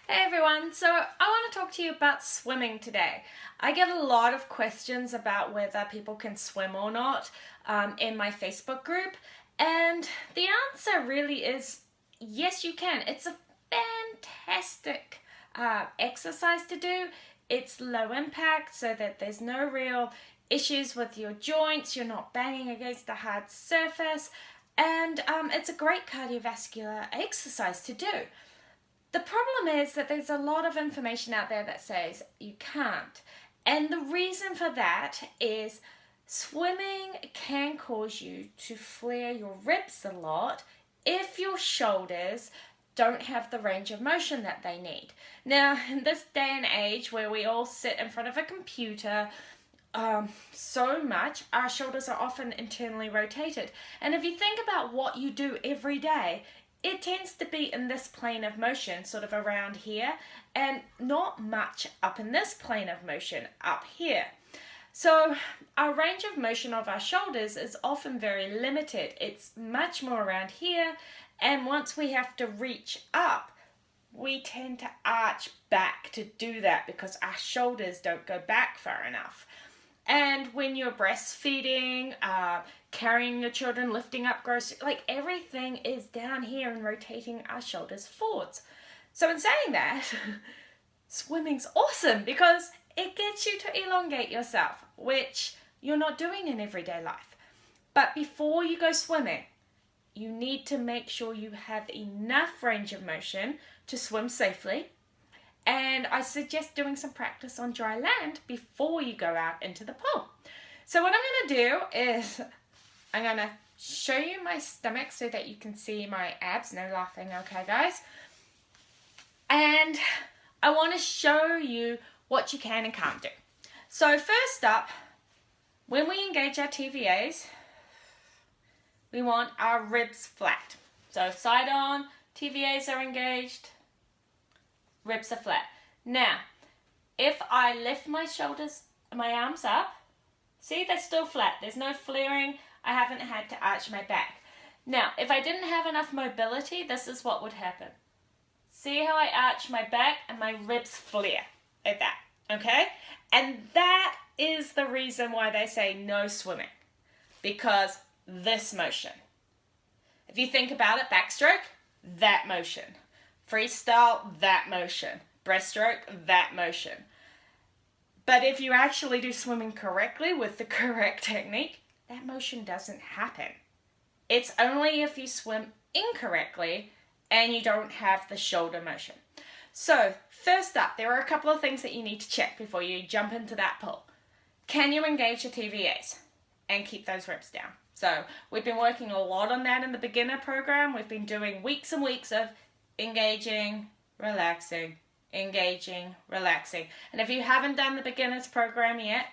Hey everyone, so I want to talk to you about swimming today. I get a lot of questions about whether people can swim or not in my Facebook group, and the answer really is yes, you can. It's a fantastic exercise to do. It's low impact so that there's no real issues with your joints, you're not banging against a hard surface, and it's a great cardiovascular exercise to do. The problem is that there's a lot of information out there that says you can't. And the reason for that is swimming can cause you to flare your ribs a lot if your shoulders don't have the range of motion that they need. Now, in this day and age where we all sit in front of a computer so much, our shoulders are often internally rotated. And if you think about what you do every day, it tends to be in this plane of motion, sort of around here, and not much up in this plane of motion up here. So our range of motion of our shoulders is often very limited. It's much more around here, and once we have to reach up, we tend to arch back to do that because our shoulders don't go back far enough. And when you're breastfeeding, carrying your children, lifting up groceries, like everything is down here and rotating our shoulders forwards. So in saying that, swimming's awesome because it gets you to elongate yourself, which you're not doing in everyday life. But before you go swimming, you need to make sure you have enough range of motion to swim safely. And I suggest doing some practice on dry land before you go out into the pool. So what I'm going to do is I'm going to show you my stomach so that you can see my abs. No laughing, okay guys? And I want to show you what you can and can't do. So first up, when we engage our TVAs, we want our ribs flat. So side on, TVAs are engaged, ribs are flat. Now, if I lift my shoulders, my arms up, see they're still flat. There's no flaring. I haven't had to arch my back. Now, if I didn't have enough mobility, this is what would happen. See how I arch my back and my ribs flare like that, okay? And that is the reason why they say no swimming, because this motion. If you think about it, backstroke, that motion. Freestyle, that motion. Breaststroke, that motion. But if you actually do swimming correctly with the correct technique, that motion doesn't happen. It's only if you swim incorrectly and you don't have the shoulder motion. So, first up, there are a couple of things that you need to check before you jump into that pool. Can you engage your TVAs and keep those ribs down? So, we've been working a lot on that in the beginner program. We've been doing weeks and weeks of engaging, relaxing, engaging, relaxing. And if you haven't done the beginners program yet,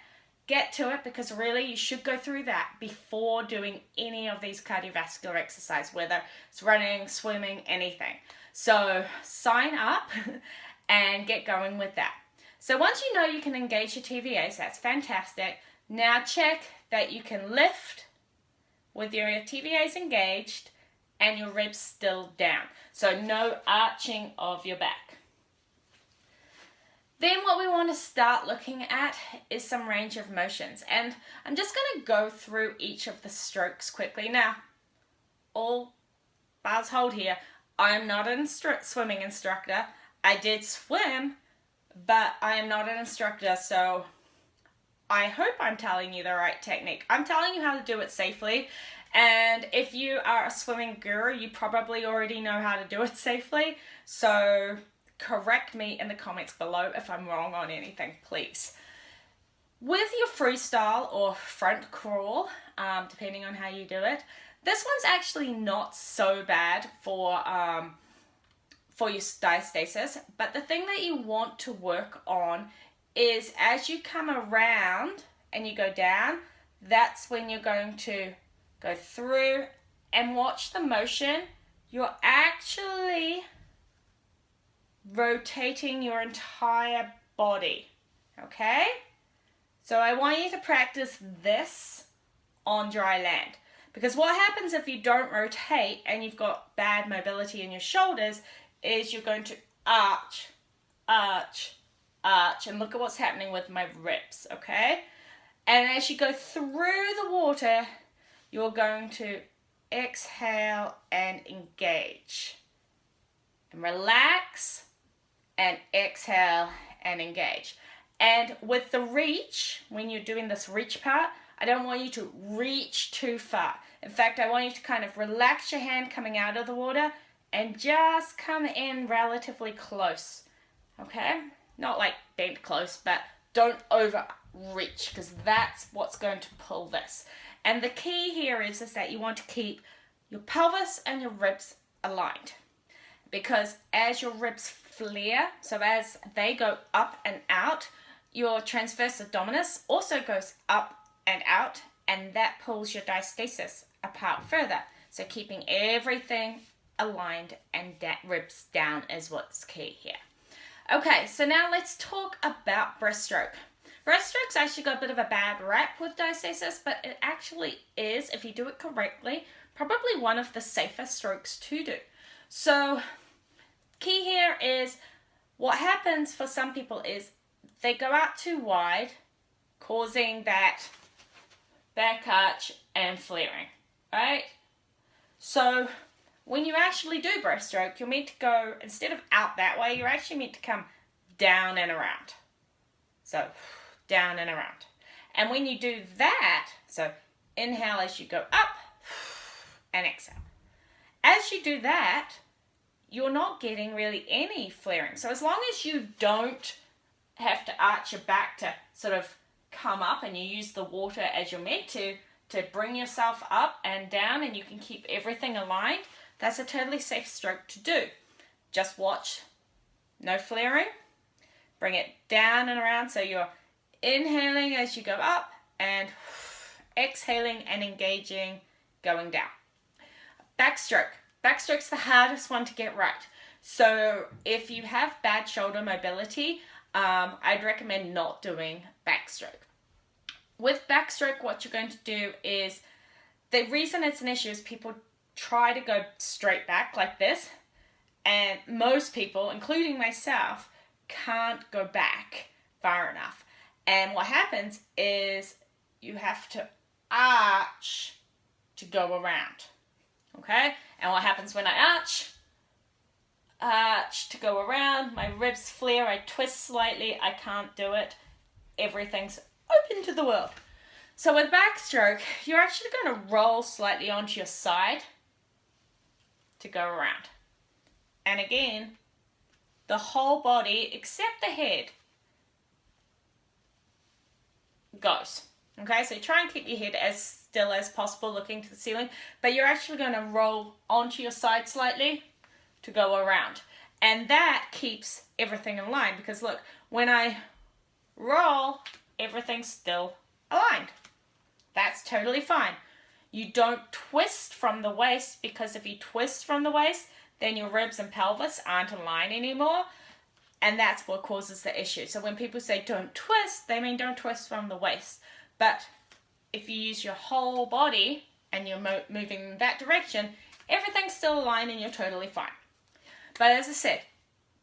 get to it, because really you should go through that before doing any of these cardiovascular exercises, whether it's running, swimming, anything. So sign up and get going with that. So once you know you can engage your TVAs, that's fantastic. Now check that you can lift with your TVAs engaged and your ribs still down. So no arching of your back. Then what we want to start looking at is some range of motions. And I'm just going to go through each of the strokes quickly. Now, all bars hold here. I am not a swimming instructor. I did swim, but I am not an instructor, so I hope I'm telling you the right technique. I'm telling you how to do it safely. And if you are a swimming guru, you probably already know how to do it safely. So correct me in the comments below if I'm wrong on anything, please. With your freestyle or front crawl, depending on how you do it, this one's actually not so bad for your diastasis. But the thing that you want to work on is as you come around and you go down, that's when you're going to go through and watch the motion. You're actually rotating your entire body, okay? So I want you to practice this on dry land, because what happens if you don't rotate and you've got bad mobility in your shoulders is you're going to arch arch, arch, and look at what's happening with my ribs, okay? And as you go through the water, you're going to exhale and engage. And relax and exhale and engage. And with the reach, when you're doing this reach part, I don't want you to reach too far. In fact, I want you to kind of relax your hand coming out of the water and just come in relatively close, okay? Not like bent close, but don't overreach, because that's what's going to pull this. And the key here is that you want to keep your pelvis and your ribs aligned, because as your ribs flare, so as they go up and out, your transverse abdominis also goes up and out, and that pulls your diastasis apart further. So keeping everything aligned and ribs down is what's key here. Okay, so now let's talk about breaststroke. Breaststroke's actually got a bit of a bad rap with diastasis, but it actually is, if you do it correctly, probably one of the safest strokes to do. So key here is what happens for some people is they go out too wide, causing that back arch and flaring, right? So when you actually do breaststroke, you're meant to go, instead of out that way, you're actually meant to come down and around. So down and around. And when you do that, so inhale as you go up and exhale. As you do that, you're not getting really any flaring. So as long as you don't have to arch your back to sort of come up, and you use the water as you're meant to bring yourself up and down, and you can keep everything aligned, that's a totally safe stroke to do. Just watch, no flaring, bring it down and around, so you're inhaling as you go up and exhaling and engaging, going down. Backstroke. Backstroke's the hardest one to get right. So if you have bad shoulder mobility, I'd recommend not doing backstroke. With backstroke, what you're going to do is, the reason it's an issue is people try to go straight back like this, and most people, including myself, can't go back far enough. And what happens is you have to arch to go around, okay? And what happens when I arch to go around, my ribs flare, I twist slightly, I can't do it. Everything's open to the world. So with backstroke, you're actually going to roll slightly onto your side to go around. And again, the whole body, except the head, goes. Okay, so try and keep your head as still as possible, looking to the ceiling, but you're actually going to roll onto your side slightly to go around. And that keeps everything in line, because look, when I roll, everything's still aligned. That's totally fine. You don't twist from the waist, because if you twist from the waist, then your ribs and pelvis aren't aligned anymore, and that's what causes the issue. So when people say don't twist, they mean don't twist from the waist. But if you use your whole body and you're moving in that direction, everything's still aligned and you're totally fine. But as I said,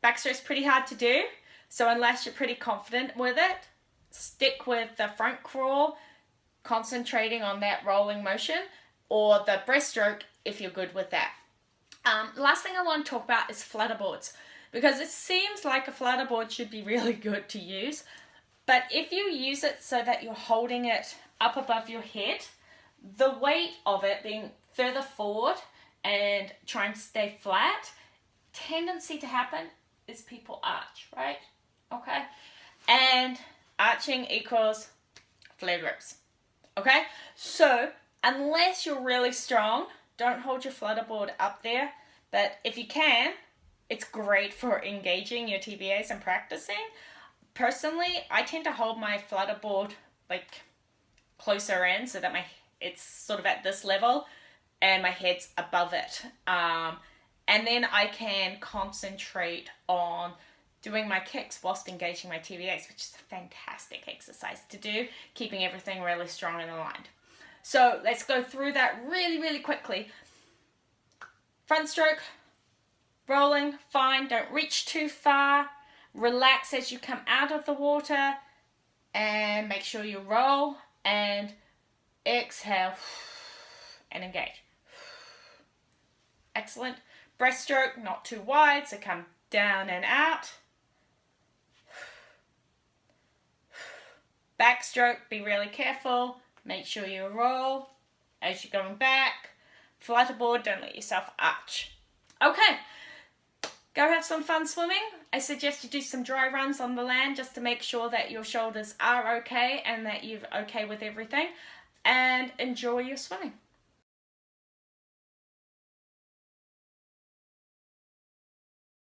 backstroke's pretty hard to do, so unless you're pretty confident with it, stick with the front crawl, concentrating on that rolling motion, or the breaststroke if you're good with that. The last thing I want to talk about is flutter boards, because it seems like a flutter board should be really good to use, but if you use it so that you're holding it up above your head, the weight of it being further forward and trying to stay flat, tendency to happen is people arch, right? Okay, and arching equals flared ribs. Okay, so unless you're really strong, don't hold your flutter board up there, but if you can, it's great for engaging your TBAs and practicing. Personally, I tend to hold my flutter board like closer in, so that it's sort of at this level and my head's above it. And then I can concentrate on doing my kicks whilst engaging my TBAs, which is a fantastic exercise to do, keeping everything really strong and aligned. So let's go through that really, really quickly. Front stroke, rolling, fine, don't reach too far. Relax as you come out of the water, and make sure you roll and exhale and engage. Excellent. Breaststroke, not too wide, so come down and out. Backstroke, be really careful. Make sure you roll as you're going back. Flutter Board, don't let yourself arch. Okay, go have some fun swimming. I suggest you do some dry runs on the land just to make sure that your shoulders are okay and that you're okay with everything. And enjoy your swimming.